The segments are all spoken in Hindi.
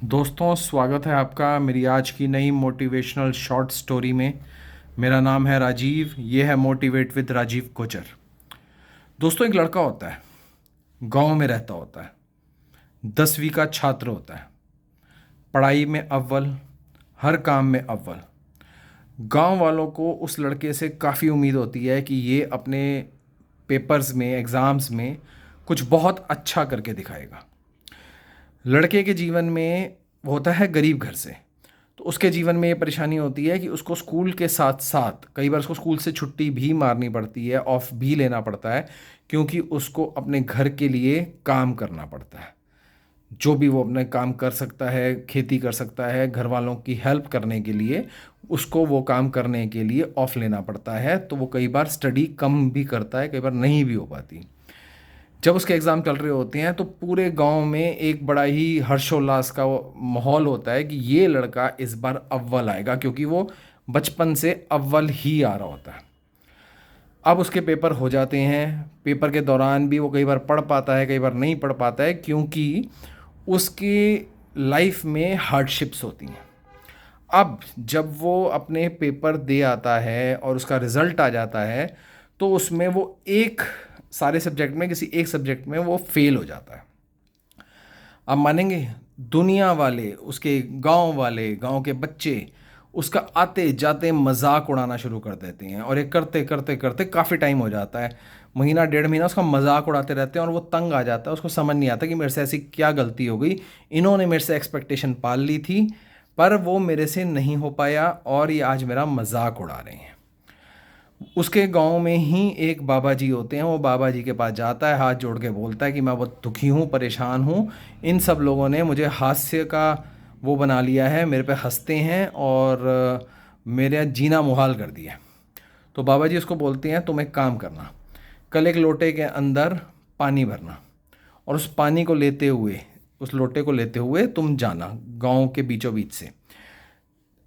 दोस्तों, स्वागत है आपका मेरी आज की नई मोटिवेशनल शॉर्ट स्टोरी में। मेरा नाम है राजीव। ये है मोटिवेट विद राजीव कोचर। दोस्तों, एक लड़का होता है, गांव में रहता होता है, 10वीं का छात्र होता है, पढ़ाई में अव्वल, हर काम में अव्वल। गांव वालों को उस लड़के से काफ़ी उम्मीद होती है कि ये अपने पेपर्स में, एग्ज़ाम्स में कुछ बहुत अच्छा करके दिखाएगा। लड़के के जीवन में वो होता है गरीब घर से, तो उसके जीवन में ये परेशानी होती है कि उसको स्कूल के साथ साथ कई बार उसको स्कूल से छुट्टी भी मारनी पड़ती है, ऑफ भी लेना पड़ता है, क्योंकि उसको अपने घर के लिए काम करना पड़ता है। जो भी वो अपने काम कर सकता है, खेती कर सकता है, घर वालों की हेल्प करने के लिए उसको वो काम करने के लिए ऑफ लेना पड़ता है। तो वो कई बार स्टडी कम भी करता है, कई बार नहीं भी हो पाती। जब उसके एग्ज़ाम चल रहे होते हैं तो पूरे गांव में एक बड़ा ही हर्षोल्लास का माहौल होता है कि ये लड़का इस बार अव्वल आएगा, क्योंकि वो बचपन से अव्वल ही आ रहा होता है। अब उसके पेपर हो जाते हैं। पेपर के दौरान भी वो कई बार पढ़ पाता है, कई बार नहीं पढ़ पाता है, क्योंकि उसकी लाइफ में हार्डशिप्स होती हैं। अब जब वो अपने पेपर दे आता है और उसका रिज़ल्ट आ जाता है, तो उसमें वो एक सारे सब्जेक्ट में किसी एक सब्जेक्ट में वो फेल हो जाता है। आप मानेंगे, दुनिया वाले, उसके गांव वाले, गांव के बच्चे उसका आते जाते मजाक उड़ाना शुरू कर देते हैं, और ये करते करते करते काफ़ी टाइम हो जाता है। महीना डेढ़ महीना उसका मजाक उड़ाते रहते हैं, और वो तंग आ जाता है। उसको समझ नहीं आता कि मेरे से ऐसी क्या गलती हो गई, इन्होंने मेरे से एक्सपेक्टेशन पाल ली थी पर वो मेरे से नहीं हो पाया, और ये आज मेरा मजाक उड़ा रहे हैं। उसके गांव में ही एक बाबा जी होते हैं। वो बाबा जी के पास जाता है, हाथ जोड़ के बोलता है कि मैं बहुत दुखी हूँ, परेशान हूँ। इन सब लोगों ने मुझे हास्य का वो बना लिया है, मेरे पे हंसते हैं और मेरा जीना मुहाल कर दिया। तो बाबा जी उसको बोलते हैं, तुम एक काम करना, कल एक लोटे के अंदर पानी भरना, और उस पानी को लेते हुए, उस लोटे को लेते हुए तुम जाना गांव के बीचों बीच से,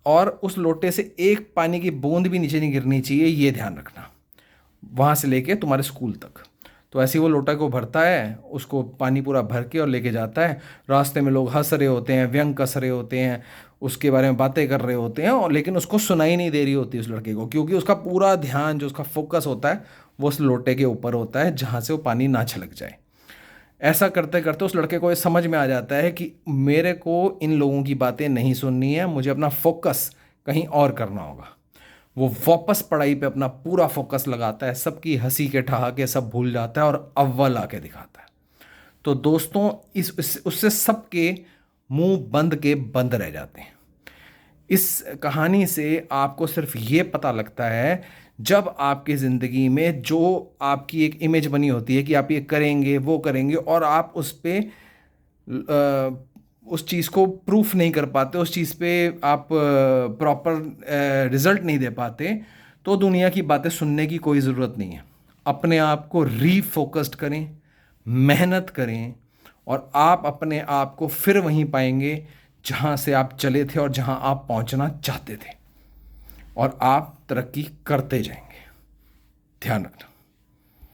और उस लोटे से एक पानी की बूंद भी नीचे नहीं गिरनी चाहिए, ये ध्यान रखना, वहाँ से लेके तुम्हारे स्कूल तक। तो ऐसे ही वो लोटा को भरता है, उसको पानी पूरा भर के और लेके जाता है। रास्ते में लोग हंस रहे होते हैं, व्यंग कस रहे होते हैं, उसके बारे में बातें कर रहे होते हैं, और लेकिन उसको सुनाई नहीं दे रही होती उस लड़के को, क्योंकि उसका पूरा ध्यान, जो उसका फोकस होता है, वो उस लोटे के ऊपर होता है, जहाँ से वो पानी ना छलक जाए। ऐसा करते करते उस लड़के को ये समझ में आ जाता है कि मेरे को इन लोगों की बातें नहीं सुननी है, मुझे अपना फोकस कहीं और करना होगा। वो वापस पढ़ाई पे अपना पूरा फोकस लगाता है, सबकी हंसी के ठहाके सब भूल जाता है और अव्वल आके दिखाता है। तो दोस्तों, उससे सबके मुंह बंद के बंद रह जाते हैं। इस कहानी से आपको सिर्फ ये पता लगता है, जब आपकी ज़िंदगी में जो आपकी एक इमेज बनी होती है कि आप ये करेंगे, वो करेंगे, और आप उस पे उस चीज़ को प्रूफ नहीं कर पाते, उस चीज़ पे आप प्रॉपर रिजल्ट नहीं दे पाते, तो दुनिया की बातें सुनने की कोई ज़रूरत नहीं है। अपने आप को रीफोकस्ड करें, मेहनत करें, और आप अपने आप को फिर वहीं पाएंगे जहाँ से आप चले थे और जहाँ आप पहुँचना चाहते थे, और आप तरक्की करते जाएंगे। ध्यान रखना।